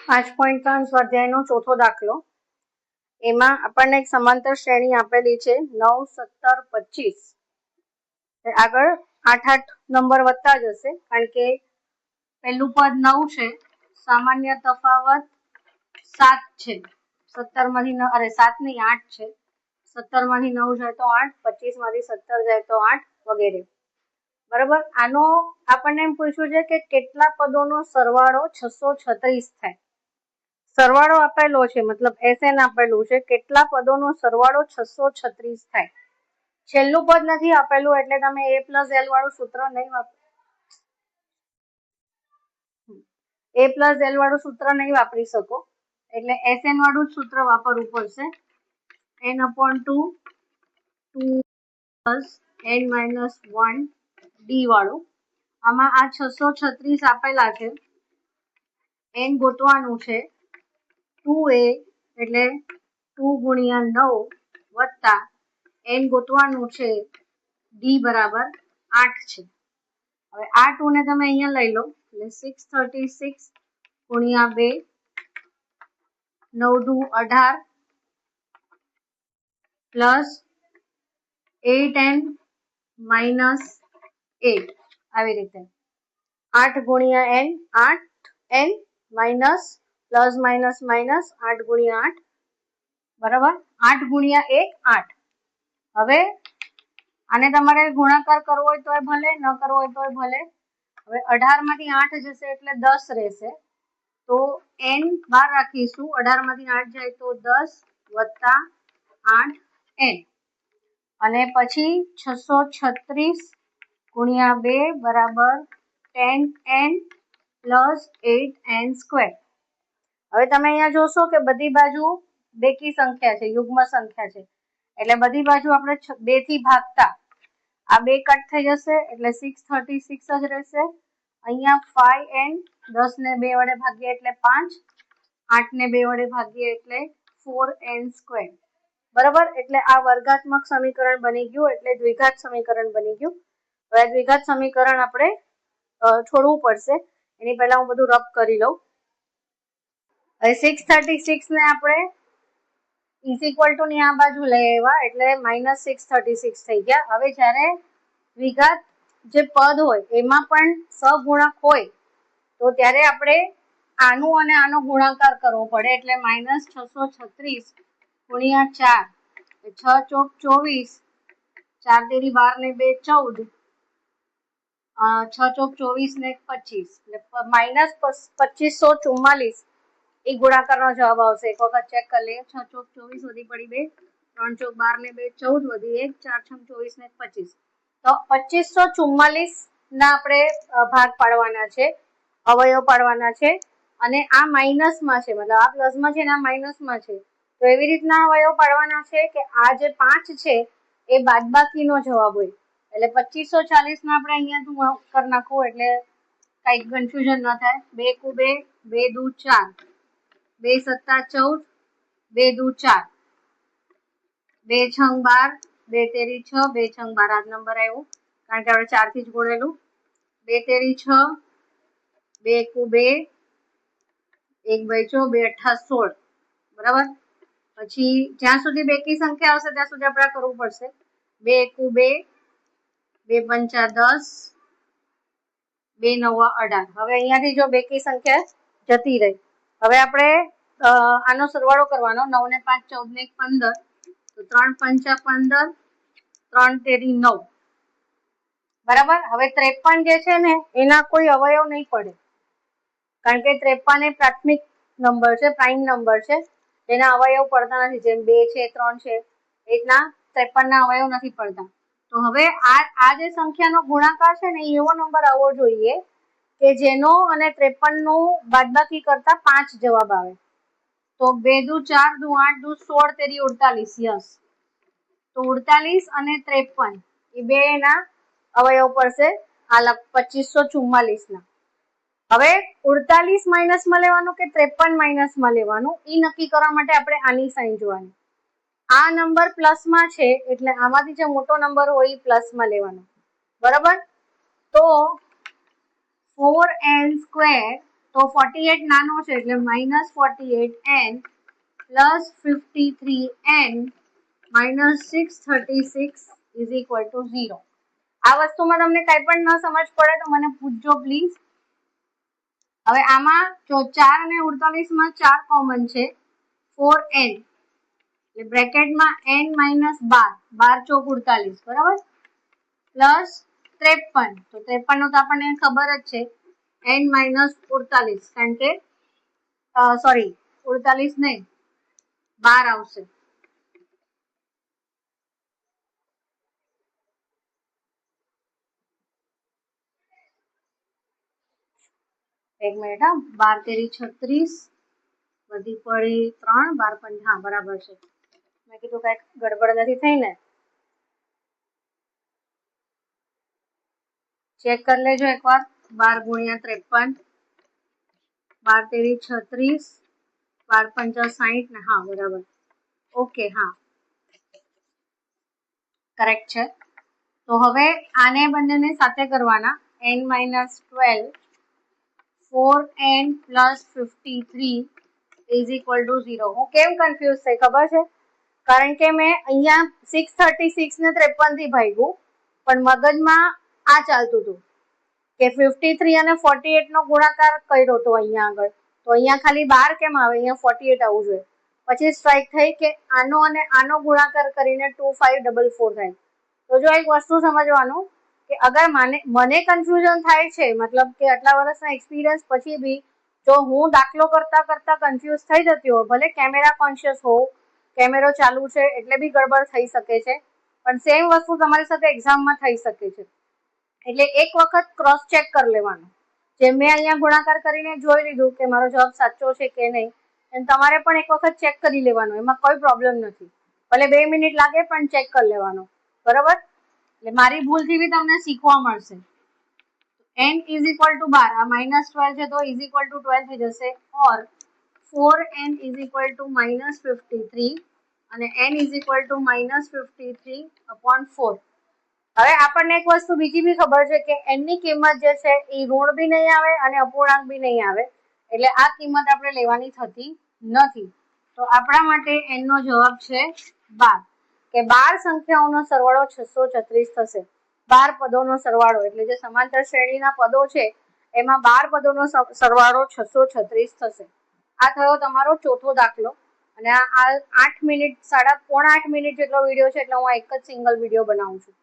5.3 સ્વાધ્યાયનો ચોથો દાખલો. એમાં આપણને એક સમાંતર શ્રેણી આપેલી છે 9, 17, 25. આગળ 8 નંબર વધતા જશે કારણ કે પહેલું પદ 9 છે, સામાન્ય તફાવત 7 છે. 17 માંથી 7 નહીં 8 છે. 17 માંથી 9 જાય તો 8, 25 માંથી 17 જાય તો 8 વગેરે. બરાબર. આનો આપણને એમ પૂછ્યું છે કે કેટલા પદોનો સરવાળો 636 થાય. સરવાળો આપેલો છે, મતલબ SN આપેલું છે, કેટલા પદોનો સરવાળો 636 થાય. છેલ્લું પદ નથી આપેલું એટલે તમે A+L વાળું સૂત્ર નહીં વાપરી શકો. એટલે SN વાળું જ સૂત્ર વાપરવું પડશે. N/2 2 N-1 D વાળું. આમાં આ 636 આપેલા છે. N ગોતવાનું છે. 2A એટલે 2 ગુણ્યા 9 વત્તા N ગોતવાનું છે D બરાબર 8 છે. હવે આ 2 ને તમે અહીંયા લઈ લો એટલે 636 ગુણ્યા 2 9 દુ 18 પ્લસ 8N માઇનસ 8 આવી રીતે 8 ગુણ્યા N 8N minus plus minus minus 8 ગુણ્યા 8 બરાબર 8 ગુણ્યા 1 8. હવે આને તમારે ગુણાકાર કરવો હોય તોય ભલે, ન કરવો હોય તોય ભલે. હવે 18 માંથી 8 જશે એટલે 10 રહેશે, તો N 12 રાખીશું. 18 માંથી 8 જાય તો 10 વત્તા 8N અને પછી 636 ગુણ્યા 2 બરાબર 10N પ્લસ 8N સ્ક્વેર. હવે તમે અહીંયા જોશો કે બધી બાજુ બેકી સંખ્યા છે, યુગ્મ સંખ્યા છે, એટલે બધી બાજુ આપણે 2 થી ભાગતા આ 2 કટ થઈ જશે એટલે 636 જ રહેશે. અહીંયા 5N 10 ને 2 વડે ભાગીએ એટલે 5, 8 ને 2 વડે ભાગીએ એટલે 4N સ્ક્વેર. બરાબર. એટલે આ વર્ગાત્મક સમીકરણ બની ગયું, એટલે દ્વિઘાત સમીકરણ બની ગયું. હવે આ દ્વિઘાત સમીકરણ આપણે છોડવું પડશે. એની પહેલા હું બધું રબ કરી લઉં. હવે 636 ને આપણે ઇઝ ઇક્વલ ટુ ની આ બાજુ લઈ આવ્યા એટલે -636 થઈ ગયા. હવે જ્યારે દ્વિઘાત જે પદ હોય એમાં પણ સહગુણક હોય તો ત્યારે આપણે આનું અને આનો ગુણાકાર કરવો પડે એટલે -636 ગુણ્યા 4 6 ચોક 24 4 તેરી 12 ને 2 14 6 ચોક 24 ને 25 એટલે -2544 એ ગુણાકારનો જવાબ આવશે. એક વખત ચેક કરી લઈએ. 6 ચોક 24 વધી પડી 2, 3 ચોક 12 ને 2 14 વધી 1, 4 6 24 ને 25, તો 2544 ના આપણે ભાગ પાડવાના છે, અવયવ પાડવાના છે. અને આ માઇનસમાં છે, મતલબ આ પ્લસમાં છે ને આ માઇનસમાં છે, તો એવી રીતના અવયવ પાડવાના છે કે આ જે 5 છે એ બાદબાકીનો જવાબ હોય. એટલે 2540 ને આપણે અહીંયા કરી નાખવું એટલે કઈ કન્ફ્યુઝન ન થાય. 2 કુ 2, 2 દુ 4, 2 સત્તા 14, 2 દુ 4, 2 છંગ 12, 2 તેરી 6, 2 છંગ 12 આ નંબર આવ્યો કારણ કે આપણે 4 થી જ ગુણેલું. 2 તેરી 6, 2 કુ 2, 1 બચ્યો, 2 અઠ્ઠા 16. બરાબર. પછી જ્યાં સુધી બેકી સંખ્યા આવશે ત્યાં સુધી આપણે કરવું પડશે. 2 કુ 2, 2 પંચા 10, 2 નવા 18. હવે અહીંયાથી જો બેકી સંખ્યા જતી રહી. હવે આપણે આનો સરવાળો કરવાનો. 9 ને 5 14 ને 1 15, તો 3 પંચા 15, 3 તેરી 9. બરાબર. હવે 53 જે છે ને એના કોઈ અવયવ નહીં પડે કારણ કે 53 એ પ્રાથમિક નંબર છે, પ્રાઇમ નંબર છે, જેના અવયવ પડતા નથી. જેમ 2 છે 3 છે એટલા 53 ના અવયવ નથી પડતા. તો હવે આ જે સંખ્યાનો ગુણાકાર છે ને એવો નંબર આવવો જોઈએ કે જેનો અને 53 નું બાદબાકી કરતા 5 જવાબ આવે. તો 2 દુ 4 દુ 8 દુ 16 તેરી 48. યસ. તો 48 અને 53 એ બે ના અવયવ પડશે આ 2544 ના. હવે 48 માઇનસમાં લેવાનું કે 53 માઇનસમાં લેવાનું એ નક્કી કરવા માટે આપણે આની સાઈન જોવાની. આ નંબર પ્લસમાં છે એટલે આમાંથી જે મોટો નંબર હોય એ પ્લસમાં લેવાનો. બરાબર. તો 4N સ્ક્વેર, તો તો 48 નાનો છે એટલે -48n plus 53n minus 636 is equal to 0. આ વસ્તુમાં તમને કઈ પણ ન સમજ પડે તો મને પૂછજો પ્લીઝ. હવે આમાં જો 4 અને 48 માં 4 કોમન છે, 4n એટલે બ્રેકેટમાં n માઇનસ 12, 12 ચોક 48, બરાબર, પ્લસ 53, તો 53 નું તો આપણને ખબર જ છે n માઇનસ 48, કારણ કે સોરી 48 નહીં 12 આવશે. એક મિનિટ, હા, 12 તેરી 36, વધી પડી 3, 12 5, હા બરાબર છે. મેં કીધું કઈક ગડબડ નથી થઈ ને, ચેક કરી લેજો એકવાર. 12 ગુણ્યા 53, 12 તેરી 36, 12 પંચા 60 ને, હા બરાબર, ઓકે, હા કરેક્ટ છે. તો હવે આને બંનેને સાથે કરવાના, n minus 12 4n plus 53 is equal to 0. હું કેમ કન્ફ્યુઝ થઈ ખબર છે? કારણ કે મેં અહીંયા 636 ને 53 થી ભાગ્યું, પણ મગજમાં આ ચાલતું હતું કે 53 અને 48 નો ગુણાકાર કર્યો હતો અહીંયા આગળ, તો અહીંયા ખાલી 12 કેમ આવે, અહીંયા 48 આવવું જોઈએ. પછી સ્ટ્રાઇક થઈ કે આનો અને આનો ગુણાકાર કરીને 2544 થાય. તો જો એક વસ્તુ સમજવાનું કે અગર મને કન્ફ્યુઝન થાય છે, મતલબ કે આટલા વર્ષના એક્સપિરિયન્સ પછી બી જો હું દાખલો કરતા કરતા કન્ફ્યુઝ થઈ જતી હોઉં, ભલે કેમેરા કોન્શિયસ હોઉં, કેમેરો ચાલુ છે એટલે બી ગડબડ થઈ શકે છે, પણ સેમ વસ્તુ તમારી સાથે એક્ઝામમાં થઈ શકે છે. એટલે એક વખત ક્રોસ ચેક કરી લેવાનું. જેમ મેં અહીંયા ગુણાકાર કરીને જોઈ લીધું કે મારો જવાબ સાચો છે કે નહીં, એમ તમારે પણ એક વખત ચેક કરી લેવાનું, એમાં કોઈ પ્રોબ્લેમ નથી. ભલે 2 મિનિટ લાગે પણ ચેક કરી લેવાનો, બરાબર. એટલે મારી ભૂલથી બી તમને શીખવા મળશે. n ઇઝ ઇક્વલ ટુ 12, આ -12 છે તો ઇઝ ઇક્વલ ટુ 12 થઈ જશે, ઓર 4n ઇઝ ઇક્વલ ટુ -53 અને n ઇઝ ઇક્વલ ટુ -53/4. હવે આપણને એક વસ્તુ બીજી બી ખબર છે કે n ની કિંમત જે છે એ ઋણ બી નહીં આવે અને અપૂર્ણાંક બી નહીં આવે, એટલે આ કિંમત આપણે લેવાની થતી નથી. તો આપણા માટે n નો જવાબ છે 12, કે 12 સંખ્યાઓનો સરવાળો 636 થશે. 12 પદોનો સરવાળો એટલે જે સમાંતર શ્રેણીના પદો છે એમાં 12 પદોનો સરવાળો 636 થશે. આ થયો તમારો ચોથો દાખલો. અને આ 8 મિનિટ, પોણા 8 મિનિટ જેટલો વિડીયો છે, એટલે હું એક જ સિંગલ વિડીયો બનાવું છું.